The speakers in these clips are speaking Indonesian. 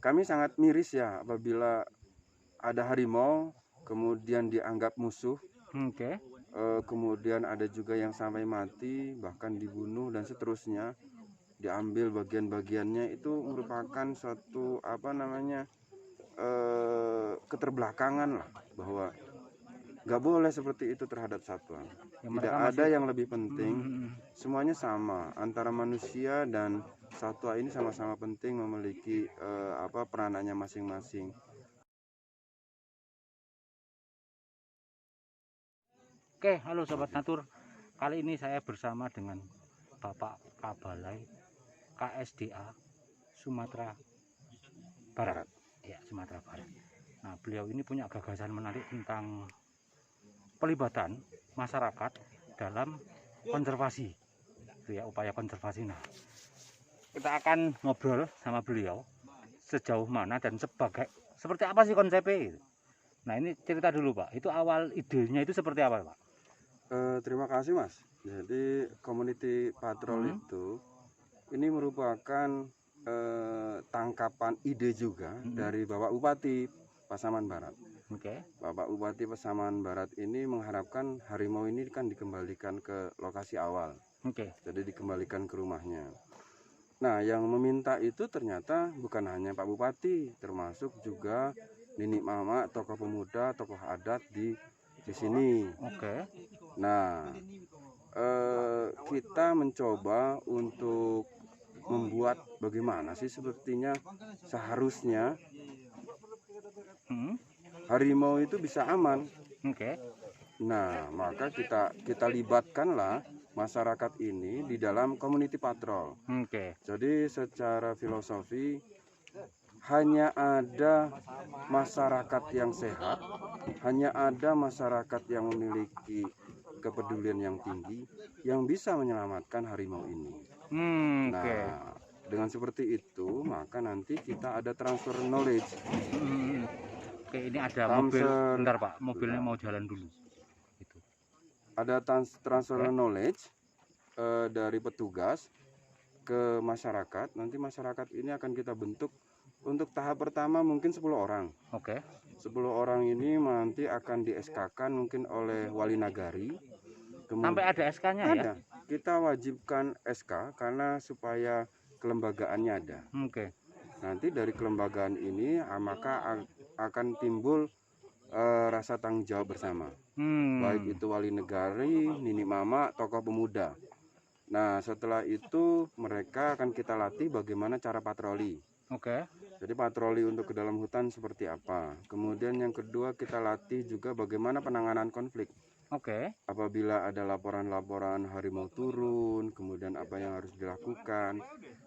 kami sangat miris ya apabila ada harimau kemudian dianggap musuh. Oke. Kemudian ada juga yang sampai mati, bahkan dibunuh dan seterusnya, diambil bagian-bagiannya. Itu merupakan suatu keterbelakangan lah, bahwa nggak boleh seperti itu terhadap satwa. Ya, Tidak mereka ada masih yang lebih penting, semuanya sama antara manusia dan satwa ini sama-sama penting memiliki peranannya masing-masing. Oke, halo Sobat Natur. Kali ini saya bersama dengan Bapak Kabalai KSDA Sumatera Barat. Ya, Sumatera Barat. Nah, beliau ini punya gagasan menarik tentang pelibatan masyarakat dalam konservasi. Itu ya, upaya konservasi. Nah, kita akan ngobrol sama beliau sejauh mana dan seperti apa sih konsepnya. Nah, ini cerita dulu Pak, itu awal idenya itu seperti apa Pak? Terima kasih Mas. Jadi community patrol itu ini merupakan tangkapan ide juga dari Bapak Bupati Pasaman Barat. Oke. Bapak Bupati Pasaman Barat ini mengharapkan harimau ini kan dikembalikan ke lokasi awal. Oke. Jadi dikembalikan ke rumahnya. Nah, yang meminta itu ternyata bukan hanya Pak Bupati, termasuk juga Nini Mama, tokoh pemuda, tokoh adat di sini. Oke. Nah, kita mencoba untuk membuat bagaimana sih sepertinya seharusnya harimau itu bisa aman. Oke. Nah, maka kita libatkanlah masyarakat ini di dalam community patrol. Oke. Jadi secara filosofi hanya ada masyarakat yang sehat, hanya ada masyarakat yang memiliki kepedulian yang tinggi yang bisa menyelamatkan harimau ini. Nah, dengan seperti itu maka nanti kita ada transfer knowledge. Oke, ini ada mobil. Bentar Pak, mobilnya mau jalan dulu. Itu. Ada transfer knowledge dari petugas ke masyarakat. Nanti masyarakat ini akan kita bentuk untuk tahap pertama mungkin 10 orang. Oke. 10 orang ini nanti akan di SK-kan mungkin oleh wali nagari. Sampai ada SK-nya ya? Ada. Kita wajibkan SK karena supaya kelembagaannya ada. Oke. Nanti dari kelembagaan ini maka akan timbul rasa tanggung jawab bersama. Baik itu wali negari, nini mama, tokoh pemuda. Nah, setelah itu mereka akan kita latih bagaimana cara patroli. Oke. Jadi patroli untuk ke dalam hutan seperti apa. Kemudian yang kedua kita latih juga bagaimana penanganan konflik. Oke. Apabila ada laporan-laporan harimau turun, kemudian apa yang harus dilakukan.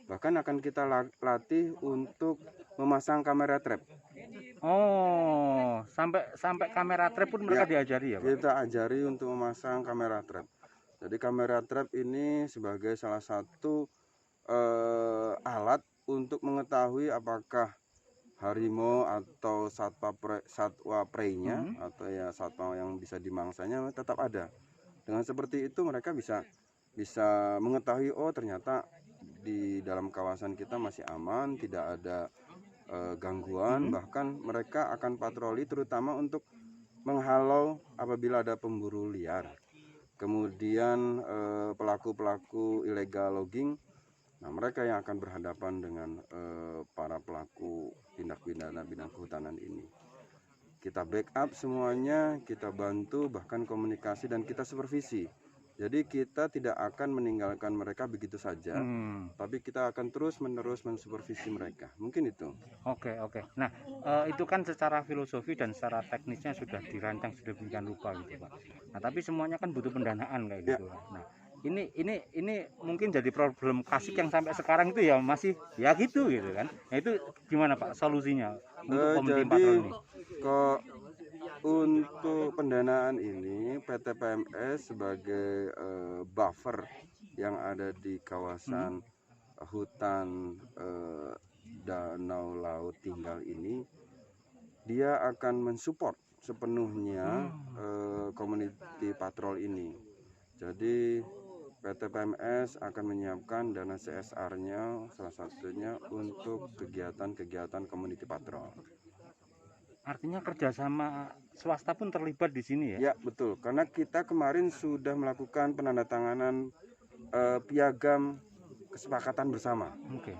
Bahkan akan kita latih untuk memasang kamera trap. Oh, sampai kamera trap pun mereka diajari ya, Pak? Kita ajari untuk memasang kamera trap. Jadi kamera trap ini sebagai salah satu alat untuk mengetahui apakah harimau atau satwa prey-nya atau ya satwa yang bisa dimangsanya tetap ada. Dengan seperti itu mereka bisa mengetahui oh ternyata di dalam kawasan kita masih aman, tidak ada gangguan, bahkan mereka akan patroli terutama untuk menghalau apabila ada pemburu liar. Kemudian pelaku-pelaku illegal logging, nah mereka yang akan berhadapan dengan para pelaku tindak pidana bidang kehutanan ini. Kita backup semuanya, kita bantu, bahkan komunikasi dan kita supervisi. Jadi kita tidak akan meninggalkan mereka begitu saja, tapi kita akan terus-menerus mensupervisi mereka. Mungkin itu. Oke. Nah, itu kan secara filosofi dan secara teknisnya sudah dirancang sudah demikian rupa gitu, Pak. Nah, tapi semuanya kan butuh pendanaan kayak gitu. Nah, ini mungkin jadi problem klasik yang sampai sekarang itu ya masih ya gitu kan. Nah, itu gimana Pak solusinya untuk community patrol ini? Untuk pendanaan ini PT PMS sebagai buffer yang ada di kawasan hutan Danau Laut Tinggal ini, dia akan mensupport sepenuhnya community patrol ini. Jadi PT PMS akan menyiapkan dana CSR-nya salah satunya untuk kegiatan-kegiatan community patrol. Artinya kerjasama swasta pun terlibat di sini ya? Ya betul, karena kita kemarin sudah melakukan penandatanganan piagam kesepakatan bersama Oke.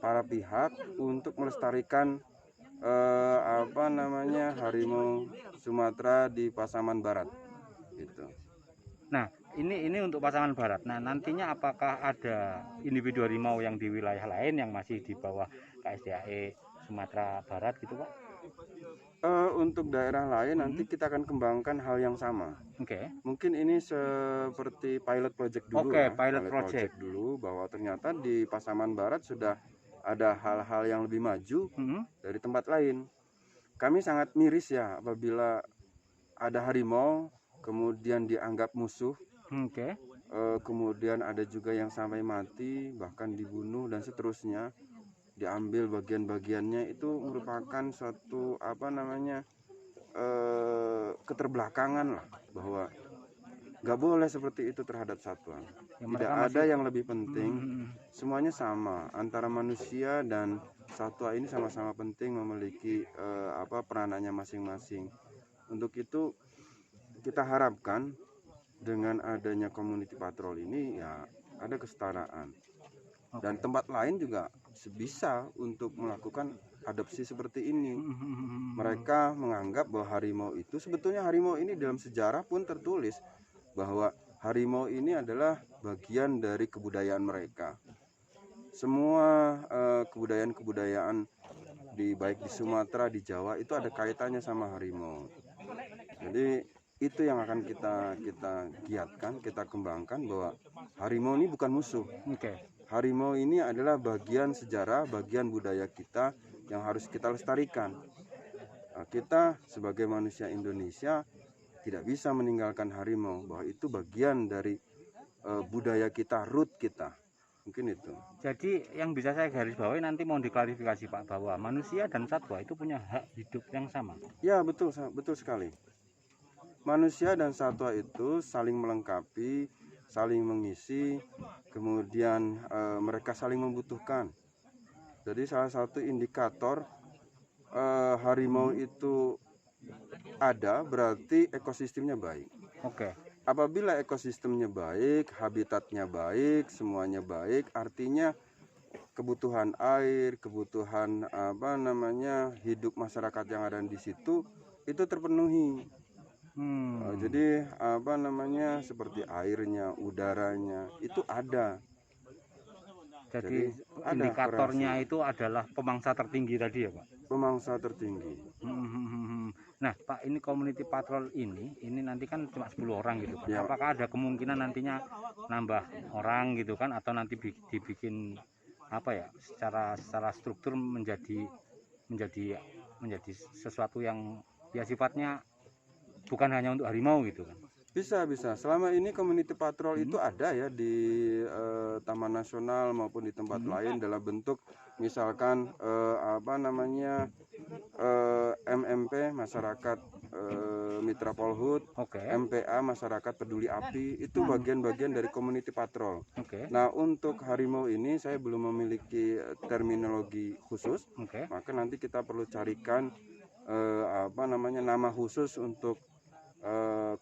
para pihak untuk melestarikan harimau Sumatera di Pasaman Barat. Gitu. Nah, ini untuk Pasaman Barat. Nah, nantinya apakah ada individu harimau yang di wilayah lain yang masih di bawah KSDAE Sumatera Barat gitu, Pak? Untuk daerah lain nanti kita akan kembangkan hal yang sama. Oke. Mungkin ini seperti pilot project dulu Oke, ya, pilot project dulu bahwa ternyata di Pasaman Barat sudah ada hal-hal yang lebih maju dari tempat lain. Kami sangat miris ya apabila ada harimau kemudian dianggap musuh. Oke. Kemudian ada juga yang sampai mati, bahkan dibunuh dan seterusnya, diambil bagian-bagiannya. Itu merupakan suatu keterbelakangan lah, bahwa nggak boleh seperti itu terhadap satwa. Ya, Tidak ada yang lebih penting, semuanya sama antara manusia dan satwa ini sama-sama penting memiliki peranannya masing-masing. Untuk itu kita harapkan dengan adanya community patrol ini ya ada kesetaraan. Dan tempat lain juga bisa untuk melakukan adopsi seperti ini. Mereka menganggap bahwa harimau itu sebetulnya harimau ini dalam sejarah pun tertulis bahwa harimau ini adalah bagian dari kebudayaan mereka. Semua kebudayaan baik di Sumatera, di Jawa itu ada kaitannya sama harimau. Jadi itu yang akan kita giatkan, kita kembangkan bahwa harimau ini bukan musuh. Harimau ini adalah bagian sejarah, bagian budaya kita yang harus kita lestarikan. Kita sebagai manusia Indonesia tidak bisa meninggalkan harimau, bahwa itu bagian dari budaya kita, root kita. Mungkin itu. Jadi yang bisa saya garis bawahi nanti mau diklarifikasi Pak, bahwa manusia dan satwa itu punya hak hidup yang sama. Ya betul sekali. Manusia dan satwa itu saling melengkapi, saling mengisi, kemudian mereka saling membutuhkan. Jadi salah satu indikator harimau itu ada berarti ekosistemnya baik. Oke. Apabila ekosistemnya baik, habitatnya baik, semuanya baik, artinya kebutuhan air, kebutuhan hidup masyarakat yang ada di situ itu terpenuhi. Jadi seperti airnya, udaranya itu ada. Jadi indikatornya itu adalah pemangsa tertinggi tadi ya Pak? Pemangsa tertinggi. Nah Pak, ini community patrol ini nanti kan cuma 10 orang gitu Pak. Ya. Apakah ada kemungkinan nantinya nambah orang gitu kan, atau nanti dibikin apa ya, secara struktur menjadi sesuatu yang ya sifatnya bukan hanya untuk harimau gitu kan? Bisa. Selama ini community patrol itu ada ya di Taman Nasional maupun di tempat lain dalam bentuk misalkan MMP masyarakat Mitra Polhut, MPA masyarakat peduli api, itu bagian-bagian dari community patrol. Nah untuk harimau ini saya belum memiliki terminologi khusus, maka nanti kita perlu carikan nama khusus untuk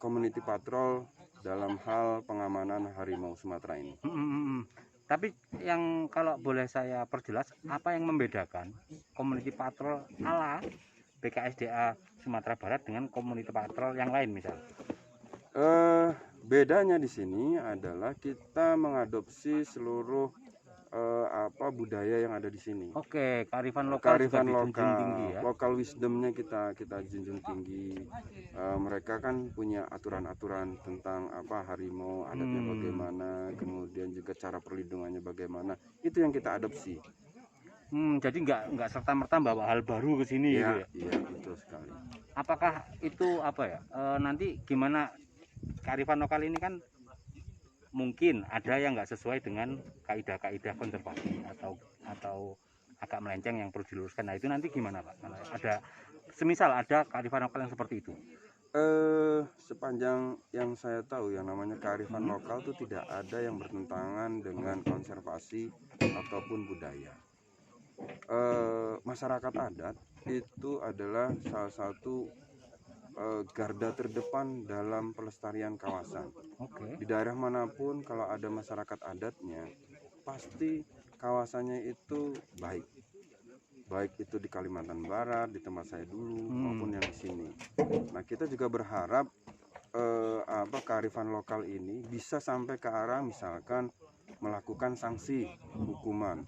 community patrol dalam hal pengamanan harimau Sumatera ini. Tapi yang kalau boleh saya perjelas, apa yang membedakan community patrol ala BKSDA Sumatera Barat dengan community patrol yang lain misalnya? Bedanya di sini adalah kita mengadopsi seluruh budaya yang ada di sini. Oke, kearifan lokal juga dijunjung tinggi ya. Lokal wisdomnya kita junjung tinggi. Mereka kan punya aturan-aturan tentang harimau, adatnya bagaimana, kemudian juga cara perlindungannya bagaimana. Itu yang kita adopsi. Jadi nggak serta-merta bawa hal baru ke sini gitu ya? Iya, betul sekali. Apakah itu nanti gimana kearifan lokal ini kan mungkin ada yang nggak sesuai dengan kaidah-kaidah konservasi atau agak melenceng yang perlu diluruskan. Nah itu nanti gimana Pak? Ada semisal ada kearifan lokal yang seperti itu, Sepanjang yang saya tahu yang namanya kearifan lokal itu tidak ada yang bertentangan dengan konservasi ataupun budaya. Masyarakat adat itu adalah salah satu garda terdepan dalam pelestarian kawasan. Oke. Di daerah manapun kalau ada masyarakat adatnya, pasti kawasannya itu baik itu di Kalimantan Barat, di tempat saya dulu maupun yang di sini. Nah, kita juga berharap kearifan lokal ini bisa sampai ke arah misalkan melakukan sanksi hukuman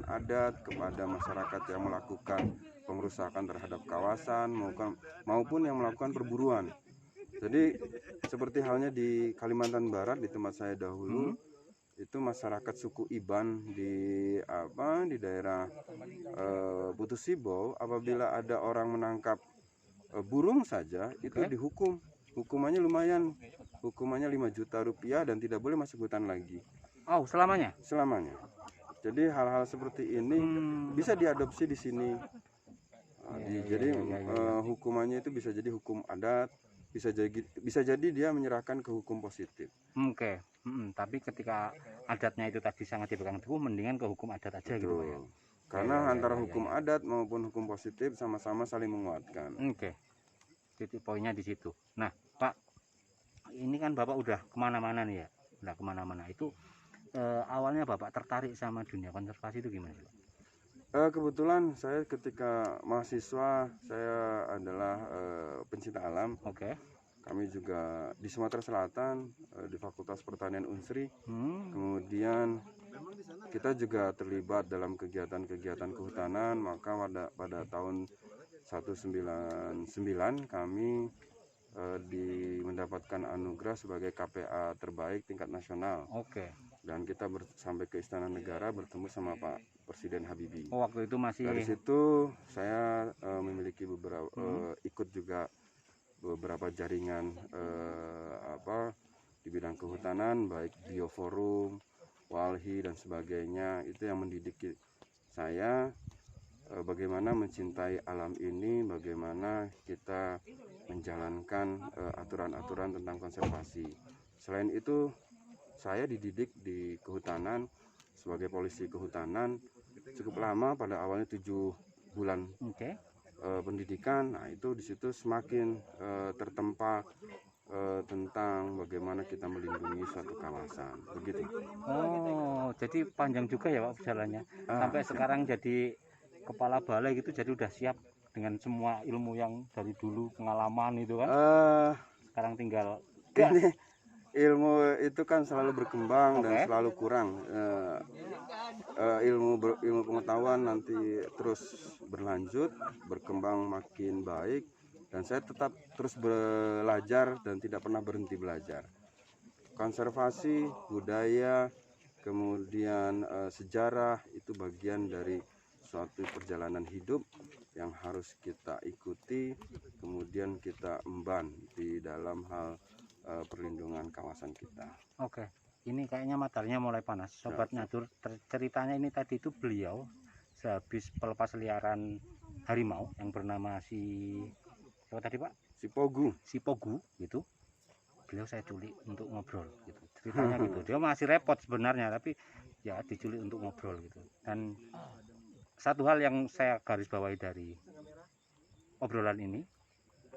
adat kepada masyarakat yang melakukan pengerusakan terhadap kawasan maupun yang melakukan perburuan. Jadi seperti halnya di Kalimantan Barat di tempat saya dahulu, itu masyarakat suku Iban di daerah Putus Sibau, apabila ada orang menangkap burung saja itu dihukum. Hukumannya lumayan, hukumannya 5 juta rupiah dan tidak boleh masuk hutan lagi. Oh, selamanya? Selamanya. Jadi hal-hal seperti ini bisa diadopsi di sini. Jadi hukumannya itu bisa jadi hukum adat, bisa jadi dia menyerahkan ke hukum positif. Oke. Tapi ketika adatnya itu tadi sangat dipegang teguh, mendingan ke hukum adat aja. Betul. Gitu Pak ya. Karena antara hukum adat maupun hukum positif sama-sama saling menguatkan. Oke. Titik poinnya di situ. Nah, Pak, ini kan Bapak udah kemana-mana nih ya, udah kemana-mana. Itu awalnya Bapak tertarik sama dunia konservasi itu gimana sih, Pak? Kebetulan saya ketika mahasiswa, saya adalah pencinta alam. Oke. Kami juga di Sumatera Selatan di Fakultas Pertanian Unsri. Kemudian kita juga terlibat dalam kegiatan-kegiatan kehutanan. Maka pada tahun 199 kami mendapatkan anugerah sebagai KPA terbaik tingkat nasional. Oke. Dan kita sampai ke Istana Negara bertemu sama Pak Presiden Habibie. Oh, waktu itu masih. Dari situ saya memiliki beberapa ikut juga beberapa jaringan di bidang kehutanan, baik Bioforum, Walhi dan sebagainya. Itu yang mendidik saya bagaimana mencintai alam ini, bagaimana kita menjalankan aturan-aturan tentang konservasi. Selain itu, saya dididik di kehutanan sebagai polisi kehutanan cukup lama, pada awalnya 7 bulan pendidikan. Nah, itu di situ semakin tertempa tentang bagaimana kita melindungi suatu kawasan. Begitu. Oh, jadi panjang juga ya Pak perjalanannya. Sampai sekarang jadi kepala balai gitu, jadi udah siap dengan semua ilmu yang dari dulu pengalaman itu kan. Sekarang tinggal ini ilmu itu kan selalu berkembang dan selalu kurang. Ilmu pengetahuan nanti terus berlanjut, berkembang makin baik, dan saya tetap terus belajar dan tidak pernah berhenti belajar. Konservasi, budaya, kemudian sejarah itu bagian dari suatu perjalanan hidup yang harus kita ikuti, kemudian kita emban di dalam hal perlindungan kawasan kita. Oke, ini kayaknya matanya mulai panas, Sobat Nyatur. Ceritanya ini tadi itu beliau sehabis pelepas liaran harimau yang bernama siapa tadi Pak? Si Pogu gitu. Beliau saya culik untuk ngobrol gitu. Ceritanya gitu. Dia masih repot sebenarnya, tapi ya diculik untuk ngobrol gitu. Dan satu hal yang saya garis bawahi dari obrolan ini,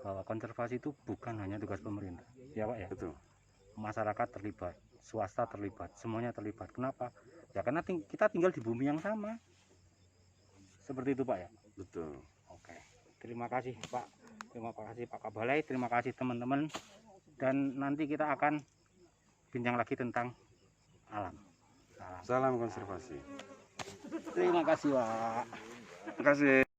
bahwa konservasi itu bukan hanya tugas pemerintah, ya Pak ya. Betul. Masyarakat terlibat, swasta terlibat, semuanya terlibat. Kenapa? Ya karena kita tinggal di bumi yang sama. Seperti itu Pak ya. Betul. Oke. Terima kasih Pak. Terima kasih Pak Kabalai. Terima kasih teman-teman. Dan nanti kita akan bincang lagi tentang alam. Salam konservasi. Terima kasih Pak. Terima kasih.